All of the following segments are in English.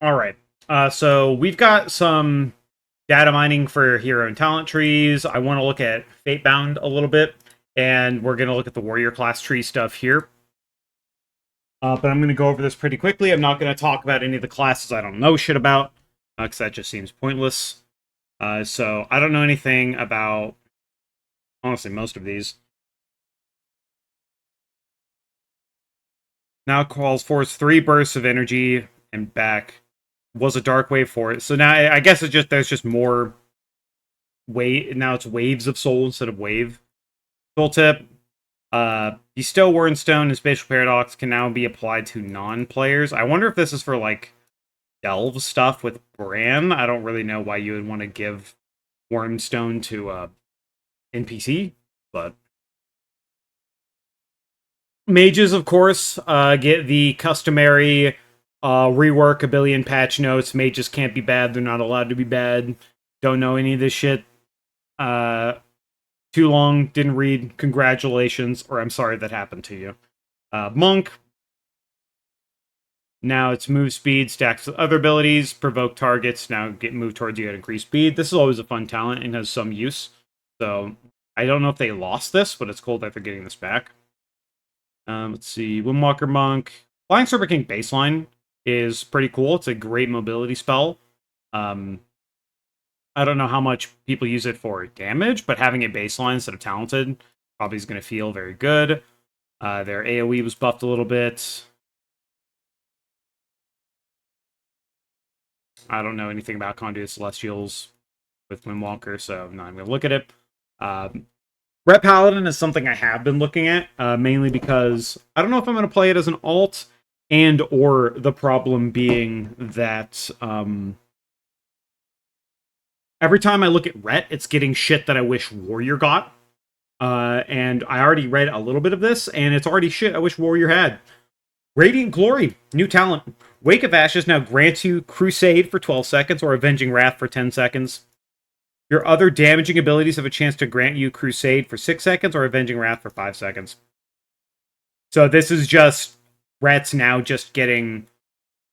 All right. So we've got some data mining for hero and talent trees. I want to look at Fatebound a little bit, and we're going to look at the warrior class tree stuff here. But I'm going to go over this pretty quickly. I'm not going to talk about any of the classes I don't know shit about, because that just seems pointless. So I don't know anything about, honestly, most of these. Now calls forth 3 bursts of energy and back. Was a dark wave for it. So now I guess it's just there's just more wave. Now it's waves of soul instead of wave. Tooltip. Bestow Wordstone and Spatial Paradox can now be applied to non-players. I wonder if this is for like delve stuff with Bran. I don't really know why you would want to give Wormstone to NPC, but mages, of course, get the customary rework a billion patch notes. Mages can't be bad. They're not allowed to be bad. Don't know any of this shit. Too long, didn't read. Congratulations, or I'm sorry that happened to you. Monk. Now it's move speed, stacks with other abilities, provoke targets. Now get moved towards you at increased speed. This is always a fun talent and has some use. So I don't know if they lost this, but it's cool that they're getting this back. Let's see. Windwalker Monk. Flying Serpent King baseline is pretty cool. It's a great mobility spell. I don't know how much people use it for damage, but having it baseline instead of talented probably is going to feel very good. Their AoE was buffed a little bit. I don't know anything about Conduit Celestials with Windwalker, so I'm not going to look at it. Ret Paladin is something I have been looking at, mainly because I don't know if I'm going to play it as an alt, and or the problem being that every time I look at Ret, it's getting shit that I wish Warrior got. And I already read a little bit of this, and it's already shit I wish Warrior had. Radiant Glory, new talent. Wake of Ashes now grants you Crusade for 12 seconds or Avenging Wrath for 10 seconds. Your other damaging abilities have a chance to grant you Crusade for 6 seconds or Avenging Wrath for 5 seconds. So this is just Ret's now just getting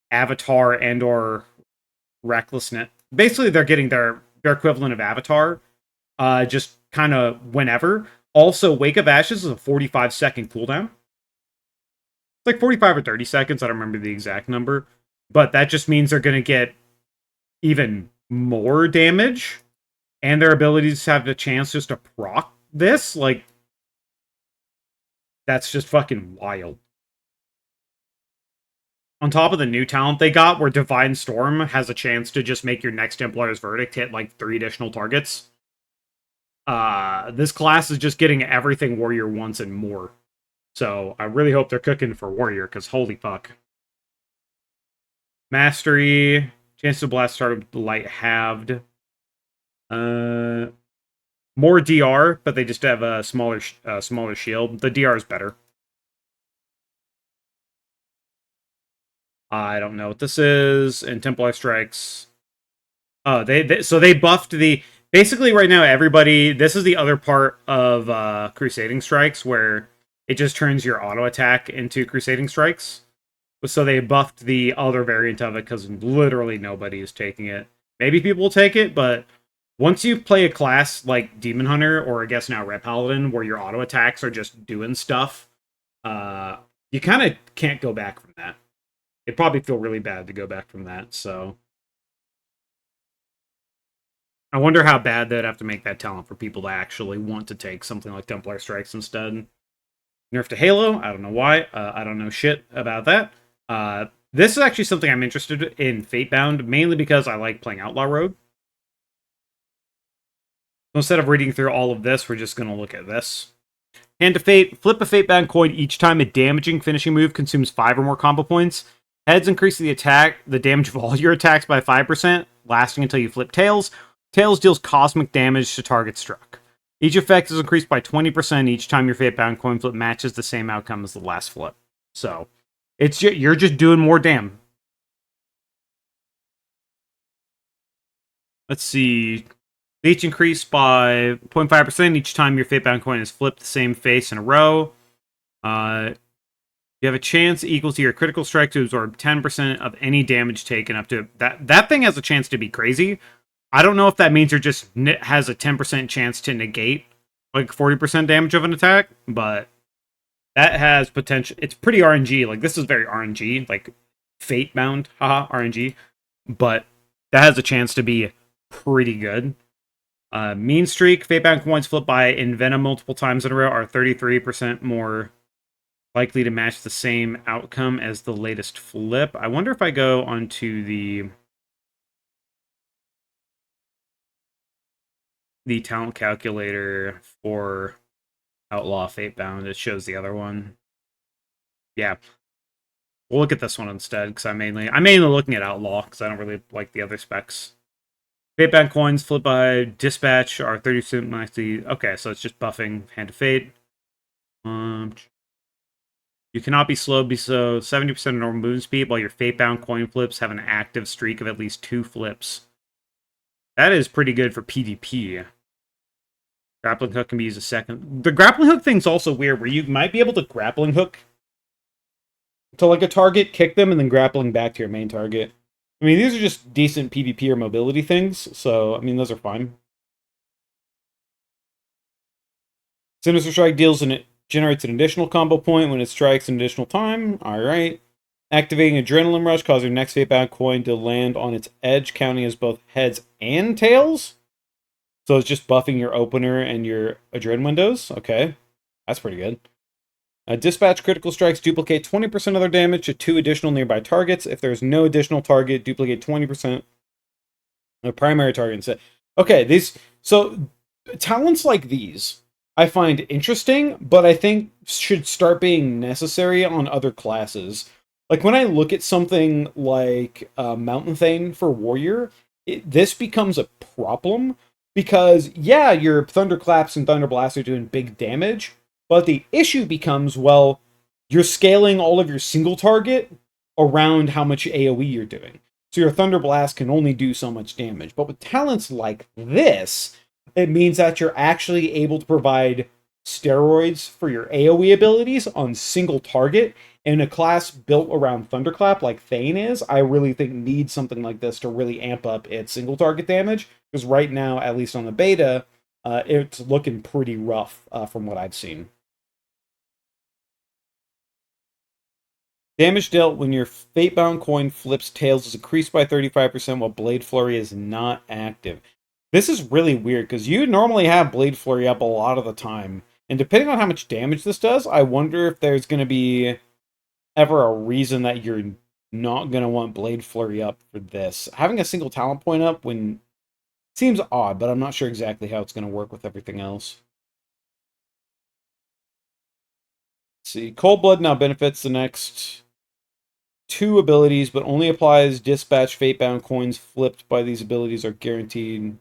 Avatar and or Recklessness. Basically, they're getting their equivalent of Avatar, just kind of whenever. Also, Wake of Ashes is a 45-second cooldown. It's like 45 or 30 seconds. I don't remember the exact number. But that just means they're going to get even more damage. And their abilities have the chance just to proc this. Like, that's just fucking wild. On top of the new talent they got, where Divine Storm has a chance to just make your next Templar's Verdict hit like 3 additional targets. This class is just getting everything Warrior wants and more. So I really hope they're cooking for Warrior, because holy fuck. Mastery, chance to blast start of light halved. More DR, but they just have a smaller shield. The DR is better. I don't know what this is. And Templar Strikes. Oh, so they buffed the... Basically, right now, everybody... This is the other part of Crusading Strikes, where it just turns your auto attack into Crusading Strikes. So they buffed the other variant of it, because literally nobody is taking it. Maybe people will take it, but once you play a class like Demon Hunter, or I guess now Ret Paladin, where your auto attacks are just doing stuff, you kind of can't go back from that. It'd probably feel really bad to go back from that, so... I wonder how bad they'd have to make that talent for people to actually want to take something like Templar Strikes instead. Nerf to Halo, I don't know why. I don't know shit about that. This is actually something I'm interested in Fatebound, mainly because I like playing Outlaw Rogue. So instead of reading through all of this, we're just going to look at this. Hand to Fate, flip a Fatebound coin each time a damaging finishing move consumes 5 or more combo points. Heads increase the damage of all your attacks by 5%, lasting until you flip Tails. Tails deals cosmic damage to target struck. Each effect is increased by 20% each time your Fatebound coin flip matches the same outcome as the last flip. So, you're just doing more damn. Let's see. Each increase by 0.5% each time your Fatebound coin is flipped the same face in a row. You have a chance equal to your critical strike to absorb 10% of any damage taken up to that. That thing has a chance to be crazy. I don't know if that means you're just has a 10% chance to negate like 40% damage of an attack, but that has potential. It's pretty RNG. Like this is very RNG, like fate bound, haha, RNG. But that has a chance to be pretty good. Mean streak, fate bound coins flipped by Envenom multiple times in a row are 33% more likely to match the same outcome as the latest flip. I wonder if I go onto the talent calculator for Outlaw Fatebound, it shows the other one. Yeah. We'll look at this one instead, because I'm mainly looking at Outlaw, because I don't really like the other specs. Fatebound coins flipped by Dispatch are 30% likely. Okay, so it's just buffing Hand of Fate. You cannot be slowed below 70% of normal movement speed, while your Fatebound coin flips have an active streak of at least 2 flips. That is pretty good for PvP. Grappling hook can be used a second. The grappling hook thing's also weird, where you might be able to grappling hook to like a target, kick them, and then grappling back to your main target. I mean, these are just decent PvP or mobility things, so I mean, those are fine. Sinister Strike generates an additional combo point when it strikes an additional time. Alright. Activating Adrenaline Rush, causing next Fatebound coin to land on its edge, counting as both heads and tails. So it's just buffing your opener and your Adrenaline windows. Okay. That's pretty good. Dispatch critical strikes duplicate 20% of their damage to 2 additional nearby targets. If there's no additional target, duplicate 20% of primary target instead. Okay, so talents like these I find interesting, but I think should start being necessary on other classes. Like when I look at something like Mountain Thane for Warrior, this becomes a problem because yeah, your Thunderclaps and Thunderblasts are doing big damage, but the issue becomes, well, you're scaling all of your single target around how much AoE you're doing. So your Thunderblast can only do so much damage. But with talents like this, it means that you're actually able to provide steroids for your AoE abilities on single target. And a class built around Thunderclap like Thane is, I really think needs something like this to really amp up its single target damage. Because right now, at least on the beta, it's looking pretty rough from what I've seen. Damage dealt when your Fatebound coin flips tails is increased by 35% while Blade Flurry is not active. This is really weird because you normally have Blade Flurry up a lot of the time. And depending on how much damage this does, I wonder if there's going to be ever a reason that you're not going to want Blade Flurry up for this. Having a single talent point up when seems odd, but I'm not sure exactly how it's going to work with everything else. Let's see, Cold Blood now benefits the next 2 abilities, but only applies Dispatch. Fatebound coins flipped by these abilities are guaranteed.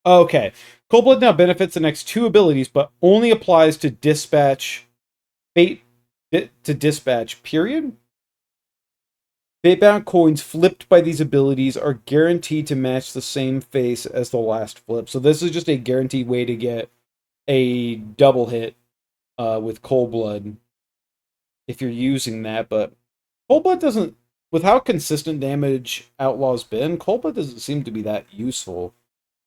Okay. Cold Blood now benefits the next 2 abilities, but only applies to Dispatch. Fate to Dispatch, period. Fatebound coins flipped by these abilities are guaranteed to match the same face as the last flip. So this is just a guaranteed way to get a double hit with Cold Blood if you're using that, but Cold Blood doesn't, with how consistent damage Outlaw's been, Cold Blood doesn't seem to be that useful.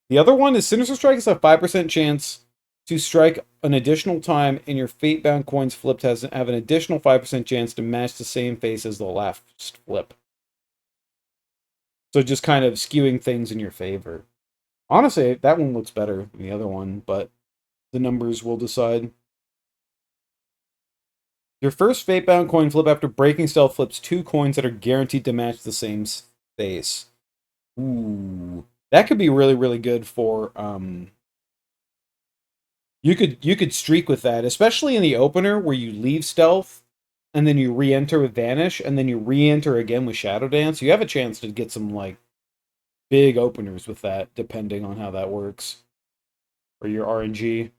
The other one is Sinister Strike has a 5% chance to strike an additional time, and your Fatebound coins flipped have an additional 5% chance to match the same face as the last flip. So just kind of skewing things in your favor. Honestly, that one looks better than the other one, but the numbers will decide. Your first Fatebound coin flip after breaking stealth flips 2 coins that are guaranteed to match the same face. Ooh. That could be really, really good for you could streak with that, especially in the opener where you leave stealth and then you re-enter with Vanish and then you re-enter again with Shadow Dance. You have a chance to get some like big openers with that, depending on how that works. Or your RNG.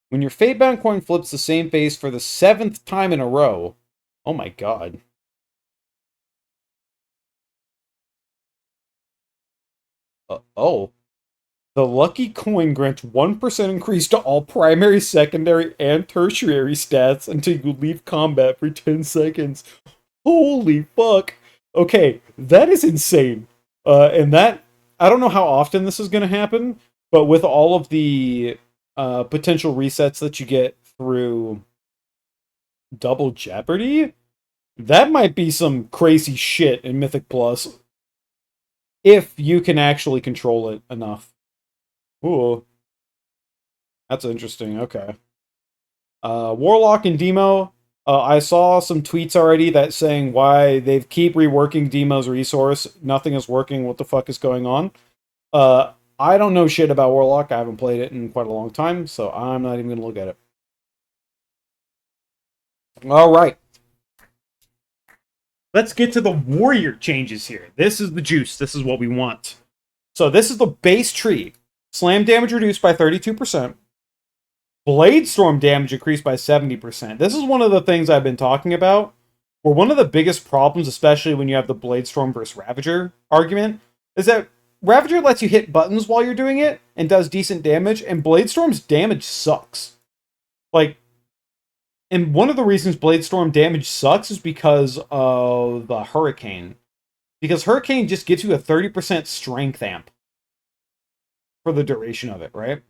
When your Fatebound coin flips the same face for the 7th time in a row. Oh my god. Oh. The lucky coin grants 1% increase to all primary, secondary, and tertiary stats until you leave combat for 10 seconds. Holy fuck. Okay, that is insane. And that, I don't know how often this is going to happen, but with all of the potential resets that you get through Double Jeopardy, that might be some crazy shit in Mythic Plus. If you can actually control it enough. Ooh. That's interesting. Okay. Warlock and Demo. I saw some tweets already that saying why they keep reworking Demo's resource. Nothing is working. What the fuck is going on? I don't know shit about Warlock. I haven't played it in quite a long time, so I'm not even going to look at it. All right. Let's get to the warrior changes here. This is the juice. This is what we want. So this is the base tree. Slam damage reduced by 32%. Blade Storm damage increased by 70%. This is one of the things I've been talking about. Where one of the biggest problems, especially when you have the Blade Storm versus Ravager argument, is that Ravager lets you hit buttons while you're doing it and does decent damage, and Blade Storm's damage sucks. Like, and one of the reasons Blade Storm damage sucks is because of the Hurricane. Because Hurricane just gives you a 30% strength amp for the duration of it, right?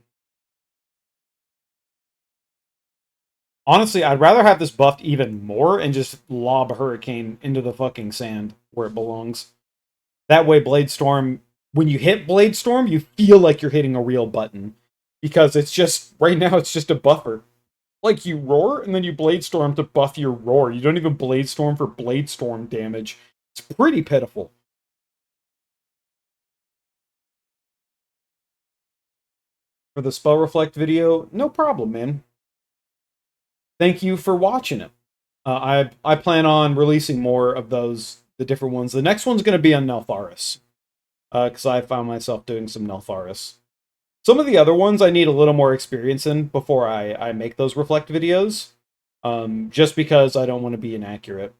Honestly, I'd rather have this buffed even more and just lob Hurricane into the fucking sand where it belongs. That way, Blade Storm, when you hit Blade Storm, you feel like you're hitting a real button. Because it's just, right now, it's just a buffer. Like, you roar, and then you Blade Storm to buff your roar. You don't even Blade Storm for Blade Storm damage. It's pretty pitiful. For the Spell Reflect video, no problem, man. Thank you for watching it. I plan on releasing more of those, the different ones. The next one's going to be on Neltharis. Because I found myself doing some Neltharis. Some of the other ones I need a little more experience in before I make those Reflect videos. Just because I don't want to be inaccurate.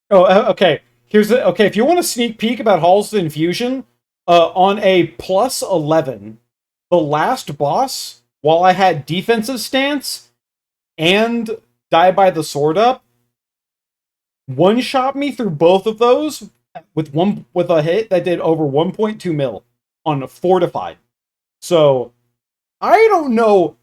Oh, okay. Okay, if you want a sneak peek about Halls of Infusion, on a plus 11, the last boss, while I had defensive stance and die by the sword up, one-shot me through both of those with a hit that did over 1.2 mil on a fortified. So I don't know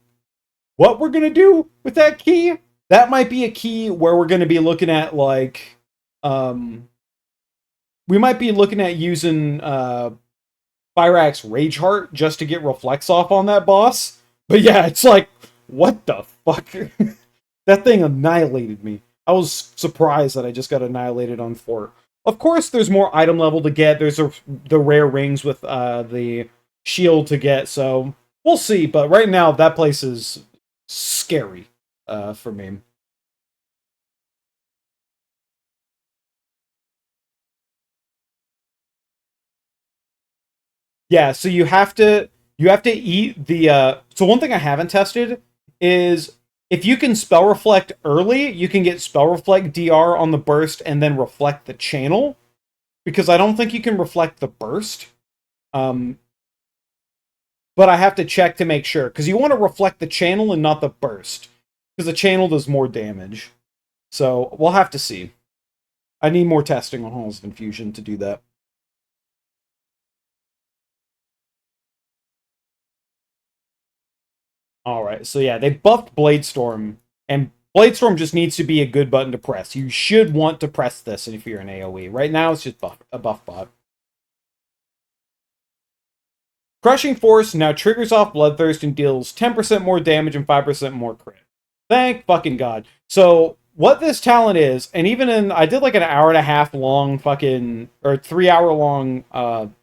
what we're gonna do with that key. That might be a key where we're gonna be looking at like we might be looking at using Fyrax Rageheart just to get Reflex off on that boss. But yeah, it's like, what the fuck? That thing annihilated me. I was surprised that I just got annihilated on Fort. Of course, there's more item level to get. There's the rare rings with the shield to get, so we'll see. But right now, that place is scary for me. Yeah, so you have to eat the so one thing I haven't tested is if you can spell reflect early, you can get spell reflect DR on the burst and then reflect the channel. Because I don't think you can reflect the burst. But I have to check to make sure. Because you want to reflect the channel and not the burst. Because the channel does more damage. So we'll have to see. I need more testing on Halls of Infusion to do that. Alright, so yeah, they buffed Bladestorm, and Bladestorm just needs to be a good button to press. You should want to press this if you're an AoE. Right now, it's just a buff bot. Crushing Force now triggers off Bloodthirst and deals 10% more damage and 5% more crit. Thank fucking God. So, what this talent is, and even in, I did like an hour and a half long fucking, or 3 hour long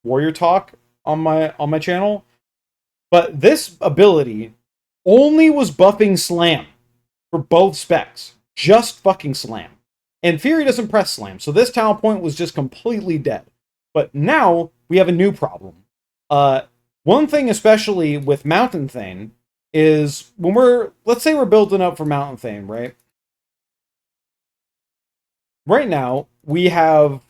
warrior talk on my channel. But this ability only was buffing Slam for both specs. Just fucking Slam. And Fury doesn't press Slam, so this talent point was just completely dead. But now, we have a new problem. One thing especially with Mountain Thane is when let's say we're building up for Mountain Thane, right? Right now, we have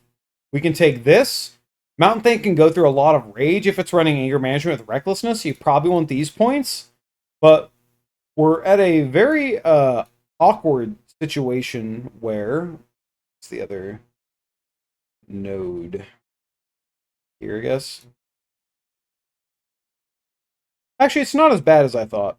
We can take this. Mountain Thane can go through a lot of rage if it's running anger management with recklessness. You probably want these points, but we're at a very awkward situation where what's the other node here, I guess. Actually, it's not as bad as I thought.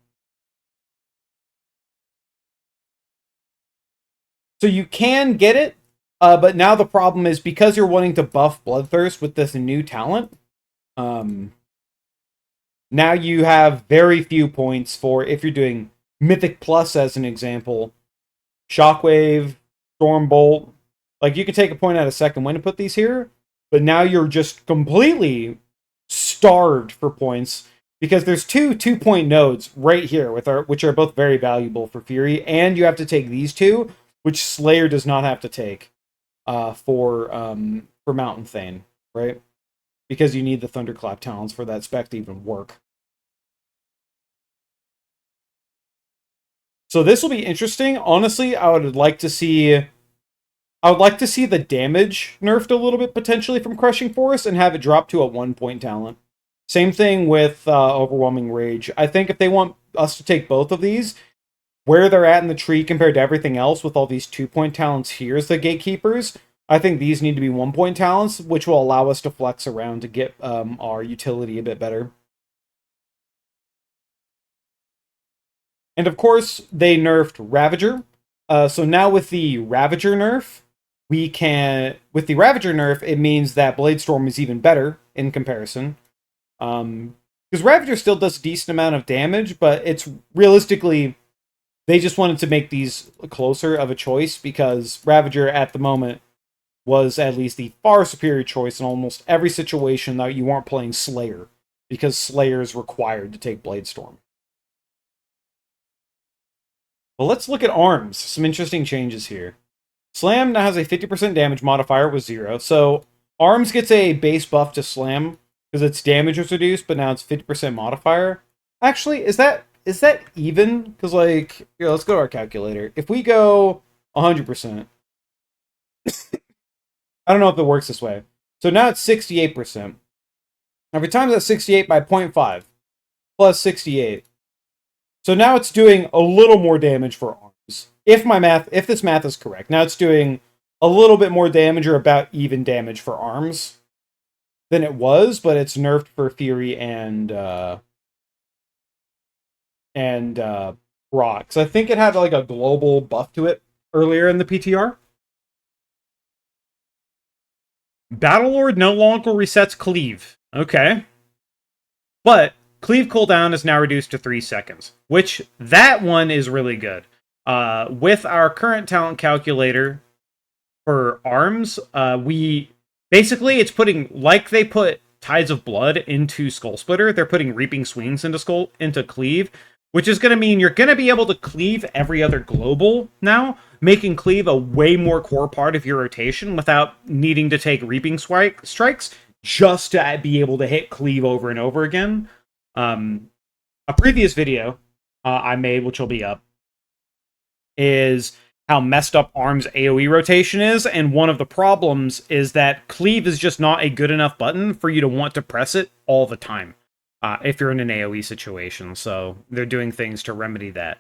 So you can get it, but now the problem is because you're wanting to buff Bloodthirst with this new talent, now you have very few points for if you're doing Mythic Plus as an example, Shockwave, Stormbolt. Like you can take a point out of second wind to put these here, but now you're just completely starved for points because there's two 2-point nodes right here which are both very valuable for Fury, and you have to take these two, which Slayer does not have to take for Mountain Thane, right? Because you need the Thunderclap talents for that spec to even work. So this will be interesting. Honestly, I would like to see the damage nerfed a little bit potentially from Crushing Force and have it drop to a 1-point talent. Same thing with Overwhelming Rage. I think if they want us to take both of these, where they're at in the tree compared to everything else with all these 2-point talents here as the gatekeepers, I think these need to be 1-point talents, which will allow us to flex around to get our utility a bit better. And of course, they nerfed Ravager. So now with the Ravager nerf, it means that Bladestorm is even better in comparison. Because Ravager still does a decent amount of damage, but it's realistically, they just wanted to make these closer of a choice because Ravager at the moment was at least the far superior choice in almost every situation that you weren't playing Slayer, because Slayer is required to take Bladestorm. Well, let's look at arms. Some interesting changes here. Slam now has a 50% damage modifier with 0. So arms gets a base buff to Slam because its damage was reduced, but now it's 50% modifier. Actually, is that even? Because like, here, let's go to our calculator. If we go 100%, I don't know if it works this way. So now it's 68%. Now if we times that 68 by 0.5 plus 68. So now it's doing a little more damage for arms. If this math is correct, now it's doing a little bit more damage or about even damage for arms than it was, but it's nerfed for Fury and Rock. So I think it had like a global buff to it earlier in the PTR. Battlelord no longer resets Cleave. Okay. But Cleave cooldown is now reduced to 3 seconds, which that one is really good. With our current talent calculator for arms, it's putting, like they put Tides of Blood into Skull Splitter, they're putting Reaping Swings into Cleave, which is going to mean you're going to be able to cleave every other global now, making Cleave a way more core part of your rotation without needing to take Reaping Strikes just to be able to hit Cleave over and over again. A previous video I made, which will be up, is how messed up Arm's AoE rotation is, and one of the problems is that Cleave is just not a good enough button for you to want to press it all the time if you're in an AoE situation, so they're doing things to remedy that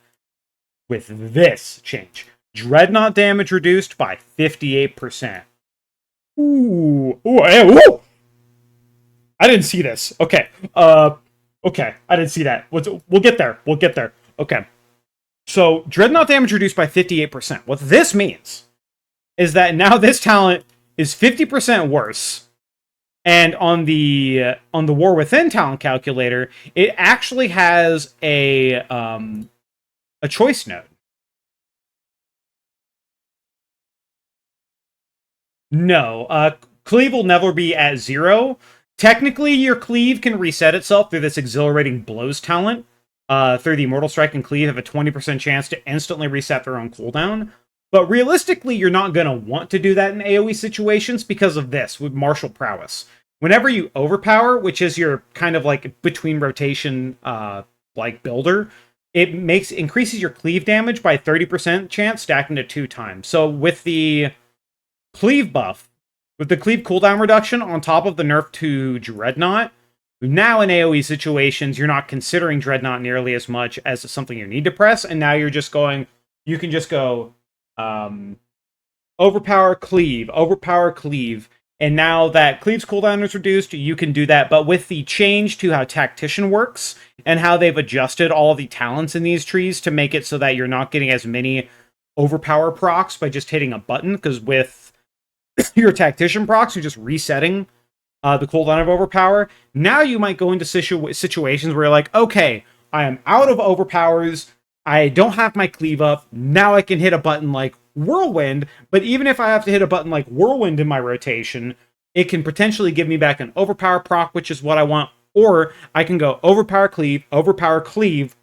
with this change. Dreadnought damage reduced by 58%. Ooh, ooh! I didn't see this. Okay, okay, I didn't see that. We'll get there. We'll get there. Okay. So, Dreadnought damage reduced by 58%. What this means is that now this talent is 50% worse. And on the War Within talent calculator, it actually has a choice node. No, Cleave will never be at 0. Technically, your Cleave can reset itself through this Exhilarating Blows talent. Through the Immortal Strike and Cleave have a 20% chance to instantly reset their own cooldown. But realistically, you're not going to want to do that in AoE situations because of this, with Martial Prowess. Whenever you overpower, which is your kind of like between rotation like builder, it increases your Cleave damage by 30% chance, stacked into 2 times. So with the Cleave buff, With the cleave cooldown reduction on top of the nerf to Dreadnought, now in AoE situations, you're not considering Dreadnought nearly as much as something you need to press, and now you're just going, you can just go overpower, cleave, and now that cleave's cooldown is reduced, you can do that, but with the change to how Tactician works, and how they've adjusted all the talents in these trees to make it so that you're not getting as many overpower procs by just hitting a button, because with your Tactician procs, you're just resetting the cooldown of overpower. Now you might go into situations where you're like, okay, I am out of overpowers, I don't have my cleave up, now I can hit a button like Whirlwind, but even if I have to hit a button like Whirlwind in my rotation, it can potentially give me back an overpower proc, which is what I want, or I can go overpower, cleave,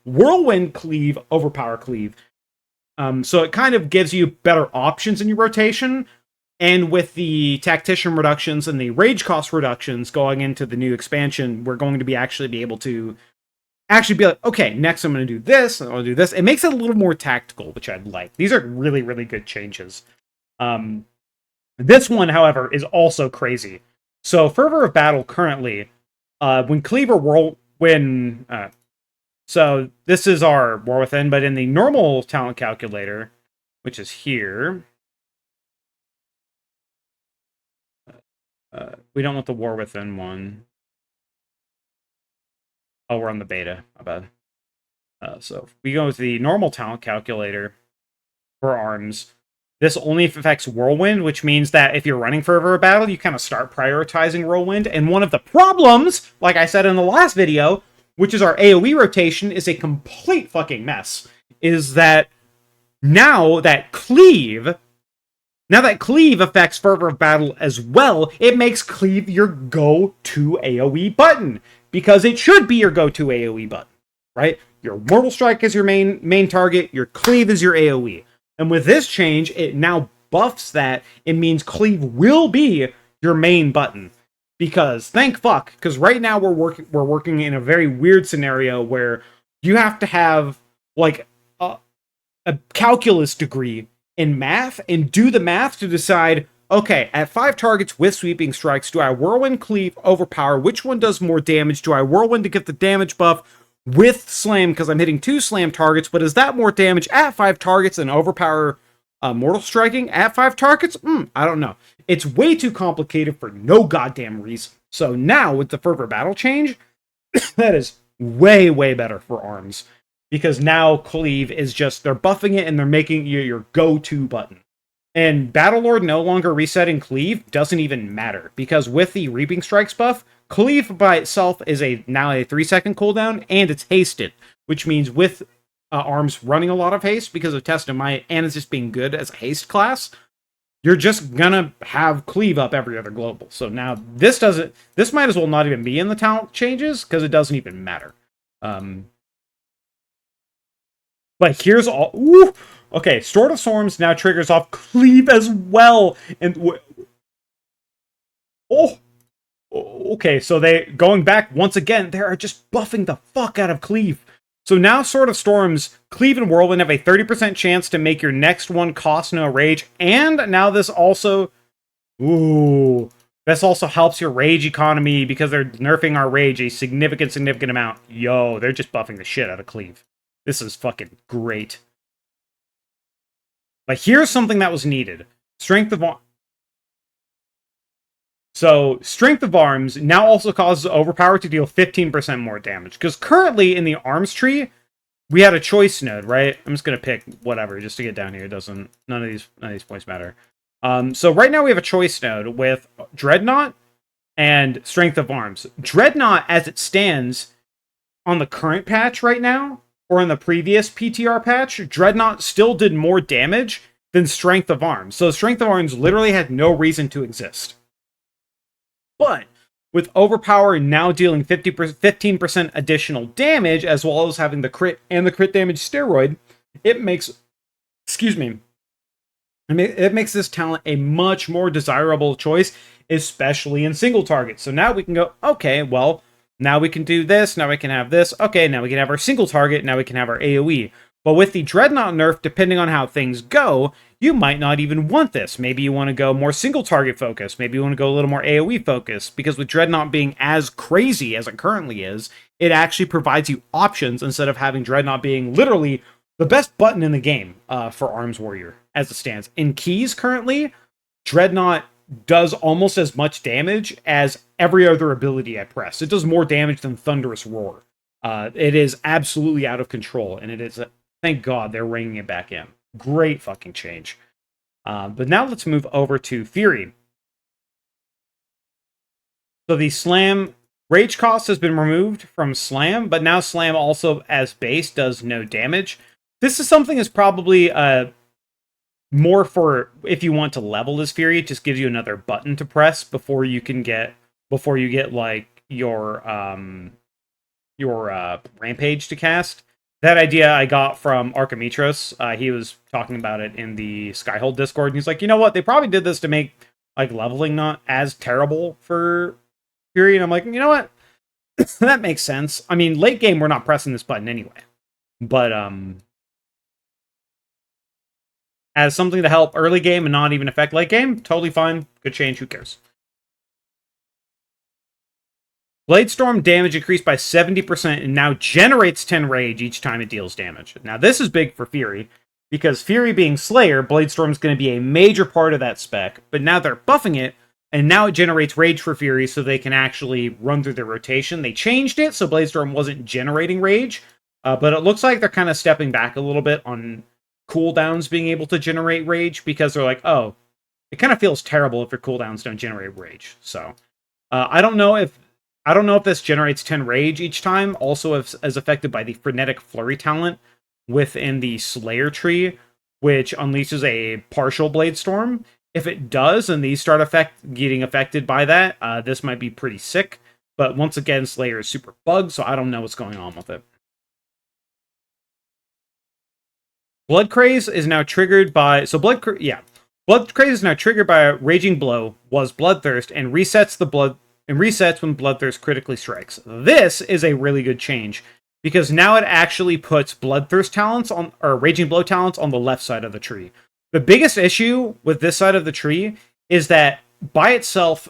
Whirlwind, cleave, overpower, cleave. So it kind of gives you better options in your rotation. And with the Tactician reductions and the rage cost reductions going into the new expansion, we're going to be able to be like, okay, next I'm going to do this, and I'll do this. It makes it a little more tactical, which I'd like. These are really, really good changes. This one, however, is also crazy. So Fervor of Battle currently, when Cleaver so this is our War Within, but in the normal talent calculator, which is here, we don't want the War Within one. Oh, we're on the beta. My bad. So if we go with the normal talent calculator for arms, this only affects Whirlwind, which means that if you're running Fervor of Battle, you kind of start prioritizing Whirlwind. And one of the problems, like I said in the last video, which is our AoE rotation, is a complete fucking mess, is that now that Cleave affects Fervor of Battle as well, it makes Cleave your go-to AoE button. Because it should be your go-to AoE button, right? Your Mortal Strike is your main target, your Cleave is your AoE. And with this change, it now buffs that. It means Cleave will be your main button. Because, thank fuck, because right now we're working in a very weird scenario where you have to have, like, a calculus degree in math, and do the math to decide, okay, at 5 targets with sweeping strikes, do I Whirlwind, Cleave, Overpower? Which one does more damage? Do I Whirlwind to get the damage buff with Slam, because I'm hitting 2 Slam targets, but is that more damage at 5 targets than Overpower Mortal Striking at 5 targets? I don't know. It's way too complicated for no goddamn reason. So now, with the Fervor Battle change, that is way, way better for arms. Because now Cleave is just, they're buffing it and they're making you your go-to button. And Battlelord no longer resetting Cleave doesn't even matter. Because with the Reaping Strikes buff, Cleave by itself is now a 3-second cooldown, and it's hasted. Which means with arms running a lot of haste, because of Test of Might, and it's just being good as a haste class, you're just gonna have Cleave up every other global. So now this might as well not even be in the talent changes, because it doesn't even matter. But here's all... Ooh, okay, Sword of Storms now triggers off Cleave as well. And... Okay, so going back once again, they are just buffing the fuck out of Cleave. So now Sword of Storms, Cleave and Whirlwind have a 30% chance to make your next one cost no rage. And now this also... Ooh... This also helps your rage economy because they're nerfing our rage a significant amount. Yo, they're just buffing the shit out of Cleave. This is fucking great. But here's something that was needed. Strength of Arms. So, Strength of Arms now also causes Overpower to deal 15% more damage. Because currently, in the Arms tree, we had a choice node, right? I'm just going to pick whatever, just to get down here. None of these points matter. So right now we have a choice node with Dreadnought and Strength of Arms. Dreadnought, as it stands on the current patch right now, or in the previous PTR patch, Dreadnought still did more damage than Strength of Arms. So Strength of Arms literally had no reason to exist. But with Overpower now dealing 15% additional damage, as well as having the crit and the crit damage steroid, it makes... Excuse me. It makes this talent a much more desirable choice, especially in single targets. So now we can go, okay, well, now we can do this, now we can have this, okay, now we can have our single target, now we can have our AoE. But with the Dreadnought nerf, depending on how things go, you might not even want this. Maybe you want to go more single target focus. Maybe you want to go a little more AoE focus, because with Dreadnought being as crazy as it currently is, it actually provides you options instead of having Dreadnought being literally the best button in the game for Arms Warrior as it stands. In keys currently, Dreadnought does almost as much damage as every other ability I press. It does more damage than Thunderous Roar. It is absolutely out of control, and it is, thank God they're reining it back in. Great fucking change. But now let's move over to Fury. So the Slam Rage cost has been removed from Slam, but now Slam also as base does no damage. This is something that's probably more for if you want to level this Fury. It just gives you another button to press before you get like your Rampage to cast. That idea I got from Archimetros. He was talking about it in the Skyhold Discord, and he's like, you know what? They probably did this to make like leveling not as terrible for Fury. And I'm like, you know what? That makes sense. I mean, late game, we're not pressing this button anyway. But as something to help early game and not even affect late game, totally fine. Good change. Who cares? Bladestorm damage increased by 70% and now generates 10 rage each time it deals damage. Now, this is big for Fury, because Fury being Slayer, Bladestorm is going to be a major part of that spec, but now they're buffing it, and now it generates rage for Fury so they can actually run through their rotation. They changed it so Bladestorm wasn't generating rage, but it looks like they're kind of stepping back a little bit on cooldowns being able to generate rage, because they're like, oh, it kind of feels terrible if your cooldowns don't generate rage. So, I don't know if this generates 10 rage each time, also as affected by the Frenetic Flurry talent within the Slayer tree, which unleashes a partial Bladestorm. If it does, and these start getting affected by that, this might be pretty sick. But once again, Slayer is super bugged, so I don't know what's going on with it. Blood Craze is now triggered by... So Blood Craze is now triggered by a Raging Blow, was Bloodthirst, and resets when Bloodthirst critically strikes. This is a really good change, because now it actually puts Bloodthirst talents on, or Raging Blow talents on the left side of the tree. The biggest issue with this side of the tree is that by itself,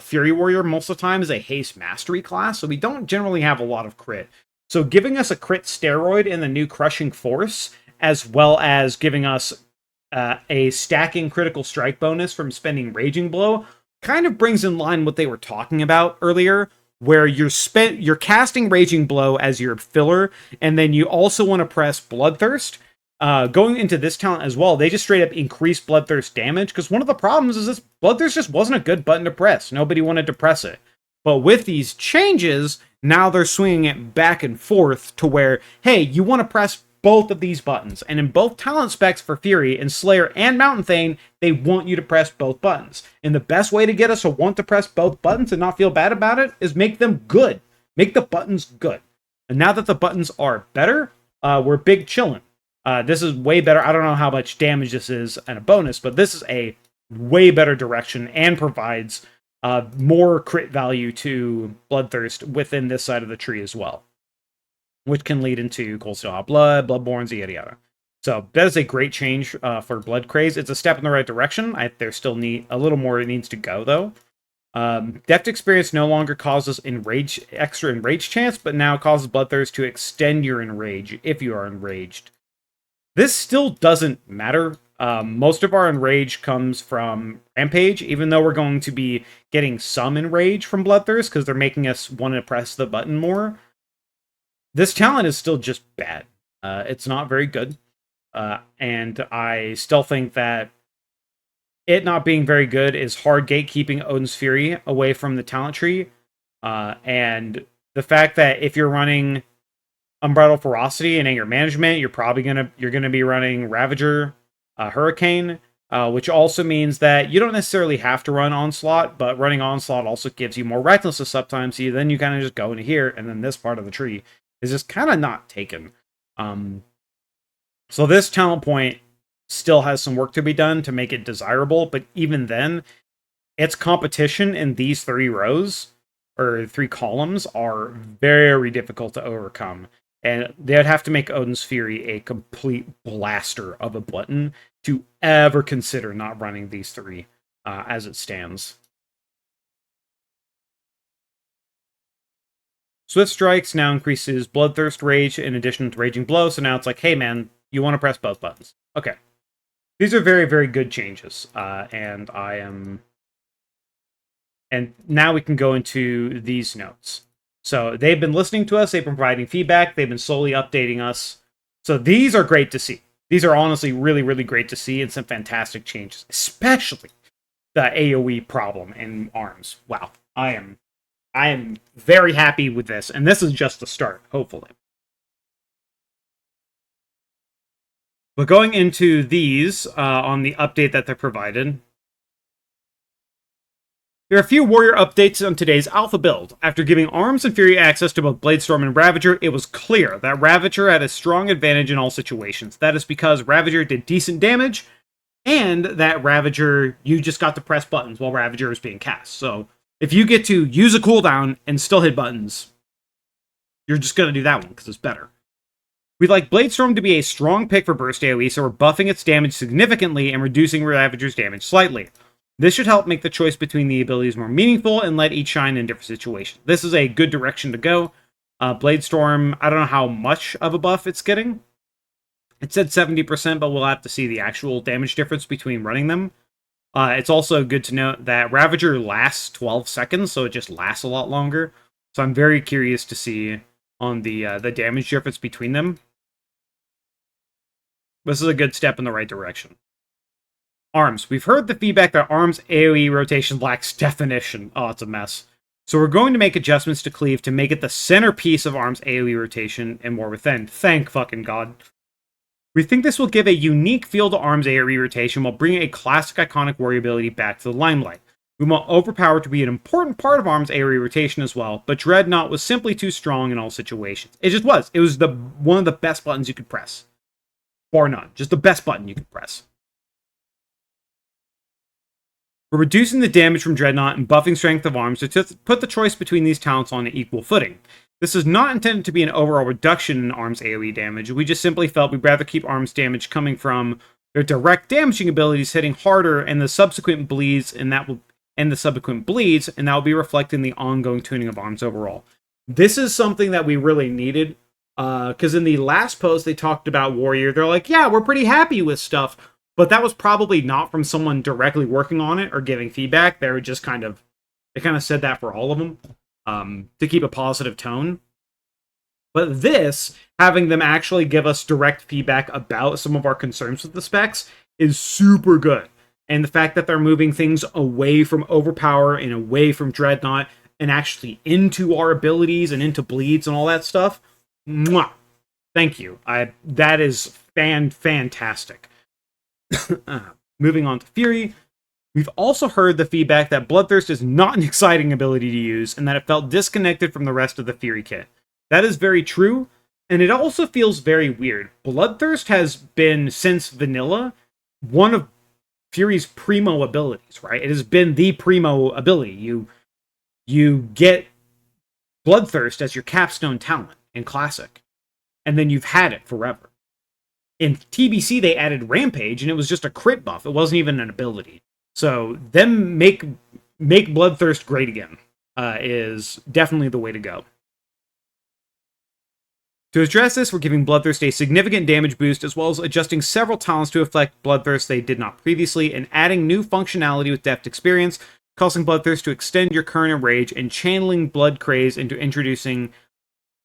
Fury Warrior most of the time is a haste mastery class, so we don't generally have a lot of crit. So giving us a crit steroid in the new Crushing Force, as well as giving us a stacking critical strike bonus from spending Raging Blow, kind of brings in line what they were talking about earlier, where you're casting Raging Blow as your filler, and then you also want to press Bloodthirst. Going into this talent as well, they just straight up increase Bloodthirst damage, because one of the problems is this Bloodthirst just wasn't a good button to press. Nobody wanted to press it. But with these changes, now they're swinging it back and forth to where, hey, you want to press both of these buttons. And in both talent specs for Fury, in Slayer and Mountain Thane, they want you to press both buttons. And the best way to get us to want to press both buttons and not feel bad about it is make them good. Make the buttons good. And now that the buttons are better, we're big chillin'. This is way better. I don't know how much damage this is and a bonus, but this is a way better direction and provides more crit value to Bloodthirst within this side of the tree as well, which can lead into Cold Steel Hot Blood, Bloodborne's, yada yada. So that is a great change for Blood Craze. It's a step in the right direction. There still a little more needs to go, though. Deft Experience no longer causes extra enrage chance, but now causes Bloodthirst to extend your enrage if you are enraged. This still doesn't matter. Most of our enrage comes from Rampage, even though we're going to be getting some enrage from Bloodthirst because they're making us want to press the button more. This talent is still just bad. It's not very good. And I still think that it not being very good is hard gatekeeping Odin's Fury away from the talent tree. And the fact that if you're running Unbridled Ferocity and Anger Management, you're probably gonna be running Ravager, Hurricane, which also means that you don't necessarily have to run Onslaught, but running Onslaught also gives you more Recklessness sometimes. So then you kind of just go into here, and then this part of the tree is just kind of not taken. So this talent point still has some work to be done to make it desirable, but even then, its competition in these 3 rows, or 3 columns, are very difficult to overcome. And they'd have to make Odin's Fury a complete blaster of a button to ever consider not running these three as it stands. Swift Strikes now increases Bloodthirst Rage in addition to Raging Blow, so now it's like, hey man, you want to press both buttons. Okay. These are very, very good changes, and I am... And now we can go into these notes. So they've been listening to us, they've been providing feedback, they've been slowly updating us. So these are great to see. These are honestly really, really great to see, and some fantastic changes, especially the AoE problem in ARMS. Wow, I am very happy with this, and this is just the start, hopefully. But going into these on the update that they provided, there are a few warrior updates on today's alpha build. After giving Arms and Fury access to both Bladestorm and Ravager, it was clear that Ravager had a strong advantage in all situations. That is because Ravager did decent damage, and that Ravager, you just got to press buttons while Ravager is being cast. So if you get to use a cooldown and still hit buttons, you're just going to do that one because it's better. We'd like Bladestorm to be a strong pick for burst AoE, so we're buffing its damage significantly and reducing Ravager's damage slightly. This should help make the choice between the abilities more meaningful and let each shine in different situations. This is a good direction to go. Bladestorm, I don't know how much of a buff it's getting. It said 70%, but we'll have to see the actual damage difference between running them. It's also good to note that Ravager lasts 12 seconds, so it just lasts a lot longer. So I'm very curious to see on the damage difference between them. This is a good step in the right direction. Arms. We've heard the feedback that Arms AoE rotation lacks definition. Oh, it's a mess. So we're going to make adjustments to Cleave to make it the centerpiece of Arms AoE rotation and more within. Thank fucking God. We think this will give a unique feel to Arms AoE rotation while bringing a classic iconic warrior ability back to the limelight. We want Overpower to be an important part of Arms AoE rotation as well, but Dreadnought was simply too strong in all situations. It just was. It was one of the best buttons you could press. Bar none. Just the best button you could press. We're reducing the damage from Dreadnought and buffing strength of arms to put the choice between these talents on an equal footing. This is not intended to be an overall reduction in arms AoE damage. We just simply felt we'd rather keep arms damage coming from their direct damaging abilities hitting harder and the subsequent bleeds, and that will be reflecting the ongoing tuning of arms overall. This is something that we really needed, because in the last post they talked about Warrior. They're like, yeah, we're pretty happy with stuff. But that was probably not from someone directly working on it or giving feedback. They kind of said that for all of them to keep a positive tone. But this, having them actually give us direct feedback about some of our concerns with the specs, is super good. And the fact that they're moving things away from Overpower and away from Dreadnought and actually into our abilities and into bleeds and all that stuff, mwah, thank you. That is fantastic. Moving on to Fury, we've also heard the feedback that Bloodthirst is not an exciting ability to use and that it felt disconnected from the rest of the Fury kit. That is very true, and it also feels very weird. Bloodthirst has been, since vanilla, one of Fury's primo abilities, right? It has been the primo ability. You get Bloodthirst as your capstone talent in Classic, and then you've had it forever. In TBC, they added Rampage, and it was just a crit buff. It wasn't even an ability. So, them make Bloodthirst great again is definitely the way to go. To address this, we're giving Bloodthirst a significant damage boost, as well as adjusting several talents to affect Bloodthirst they did not previously, and adding new functionality with Deft Experience, causing Bloodthirst to extend your current enrage, and channeling Blood Craze into introducing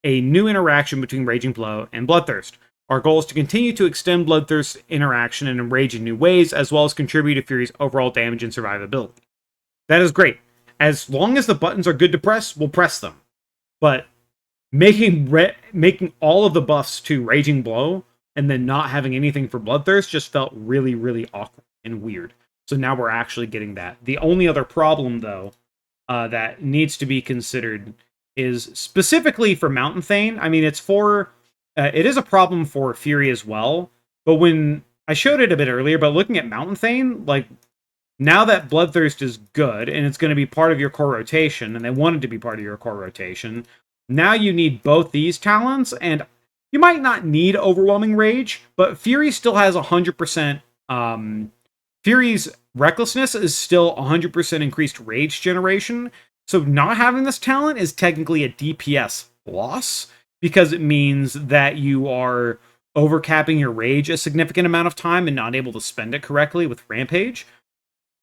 a new interaction between Raging Blow and Bloodthirst. Our goal is to continue to extend Bloodthirst's interaction and enrage in new ways, as well as contribute to Fury's overall damage and survivability. That is great. As long as the buttons are good to press, we'll press them. But making all of the buffs to Raging Blow and then not having anything for Bloodthirst just felt really, really awkward and weird. So now we're actually getting that. The only other problem, though, that needs to be considered is specifically for Mountain Thane. I mean, it is a problem for Fury as well, but when I showed it a bit earlier, but looking at Mountain Thane, like, now that Bloodthirst is good, and it's going to be part of your core rotation, and they want it to be part of your core rotation, now you need both these talents, and You might not need Overwhelming Rage, but Fury still has 100%. Fury's Recklessness is still 100% increased rage generation. So not having this talent is technically a DPS loss because it means that you are overcapping your rage a significant amount of time and not able to spend it correctly with Rampage.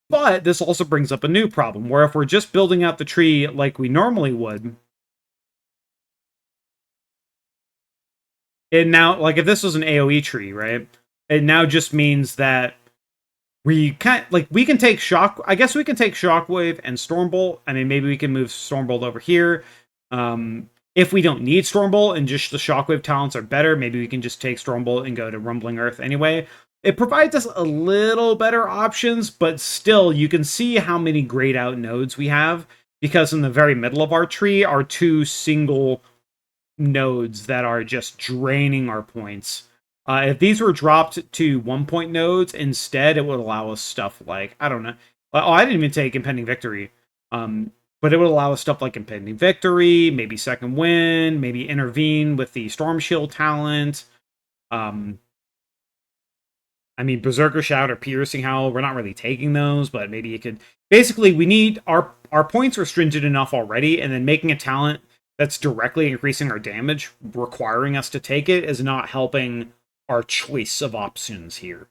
But this also brings up a new problem, where if we're just building out the tree like we normally would, it now, like if this was an AoE tree, right? It now just means that we can take shock. I guess we can take Shockwave and Stormbolt. I mean, maybe we can move Stormbolt over here. If we don't need Stormbolt and just the Shockwave talents are better, maybe we can just take Stormbolt and go to Rumbling Earth anyway. It provides us a little better options, but still, you can see how many grayed out nodes we have, because in the very middle of our tree are two single nodes that are just draining our points. If these were dropped to 1-point nodes instead, it would allow us stuff like, I don't know. Oh, I didn't even take Impending Victory. But it would allow us stuff like Impending Victory, maybe Second Wind, maybe Intervene with the Storm Shield talent. I mean, Berserker Shout or Piercing Howl, we're not really taking those, but maybe you could... Basically, we need... Our points are stringent enough already, and then making a talent that's directly increasing our damage, requiring us to take it, is not helping our choice of options here.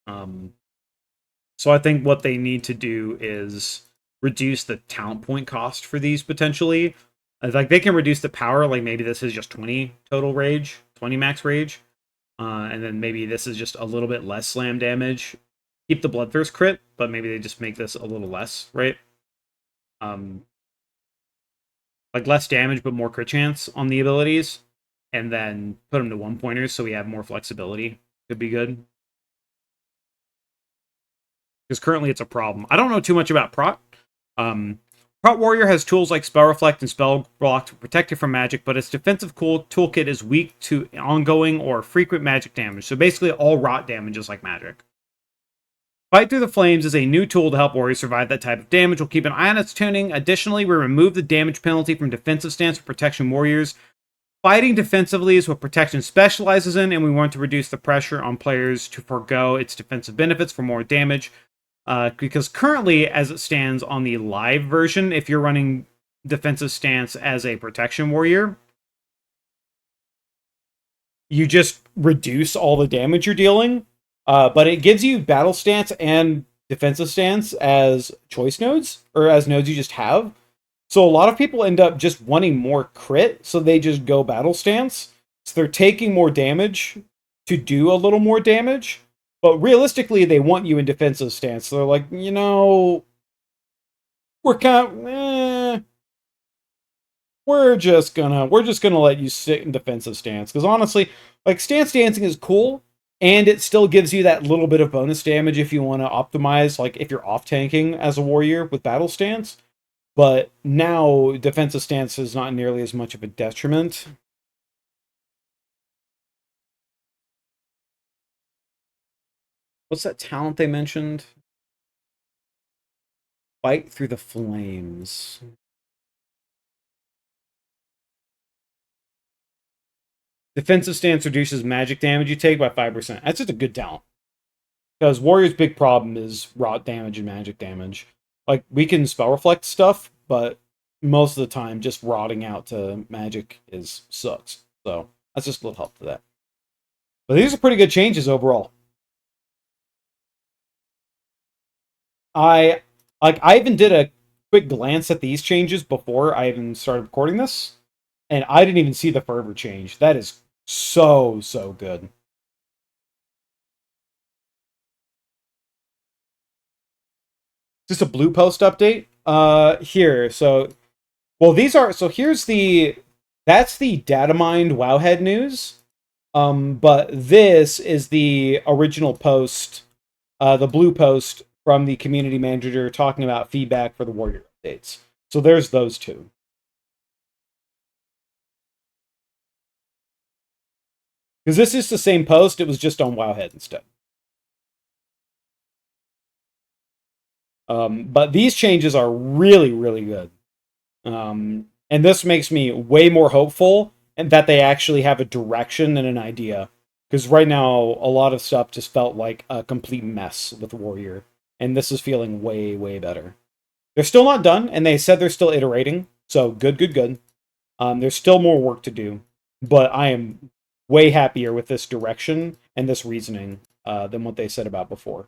So I think what they need to do is reduce the talent point cost for these, potentially. Like, they can reduce the power, like maybe this is just 20 total rage, 20 max rage. And then maybe this is just a little bit less slam damage. Keep the Bloodthirst crit, but maybe they just make this a little less, right? Like less damage, but more crit chance on the abilities. And then put them to 1-pointers so we have more flexibility. Could be good. Because currently it's a problem. I don't know too much about Prot. Prot Warrior has tools like Spell Reflect and Spell Block to protect it from magic, but its defensive toolkit is weak to ongoing or frequent magic damage. So basically all rot damage is like magic. Fight Through the Flames is a new tool to help warriors survive that type of damage. We'll keep an eye on its tuning. Additionally, we remove the damage penalty from defensive stance for protection warriors. Fighting defensively is what protection specializes in, and we want to reduce the pressure on players to forego its defensive benefits for more damage. Because currently, as it stands on the live version, if you're running defensive stance as a protection warrior, you just reduce all the damage you're dealing. But it gives you battle stance and defensive stance as choice nodes, or as nodes you just have. So a lot of people end up just wanting more crit, so they just go battle stance. So they're taking more damage to do a little more damage. But realistically, they want you in defensive stance. So they're like, you know, we're just gonna let you sit in defensive stance. Because honestly, like, stance dancing is cool, and it still gives you that little bit of bonus damage if you want to optimize, like if you're off tanking as a warrior with battle stance. But now defensive stance is not nearly as much of a detriment. What's that talent they mentioned? Fight Through the Flames. Defensive stance reduces magic damage you take by 5%. That's just a good talent. Because Warrior's big problem is rot damage and magic damage. Like, we can spell reflect stuff, but most of the time just rotting out to magic sucks. So that's just a little help to that. But these are pretty good changes overall. I even did a quick glance at these changes before I even started recording this, and I didn't even see the fervor change. That is so good. Just a blue post update. Here. So, well, here's that's the data mined Wowhead news. But this is the original post, the blue post from the community manager talking about feedback for the Warrior updates. So there's those two. Because this is the same post, it was just on Wowhead instead. But these changes are really good. And this makes me way more hopeful and that they actually have a direction and an idea. Because right now, a lot of stuff just felt like a complete mess with Warrior, and this is feeling way, way better. They're still not done, and they said they're still iterating, so good, good, good. There's still more work to do, but I am way happier with this direction and this reasoning than what they said about before.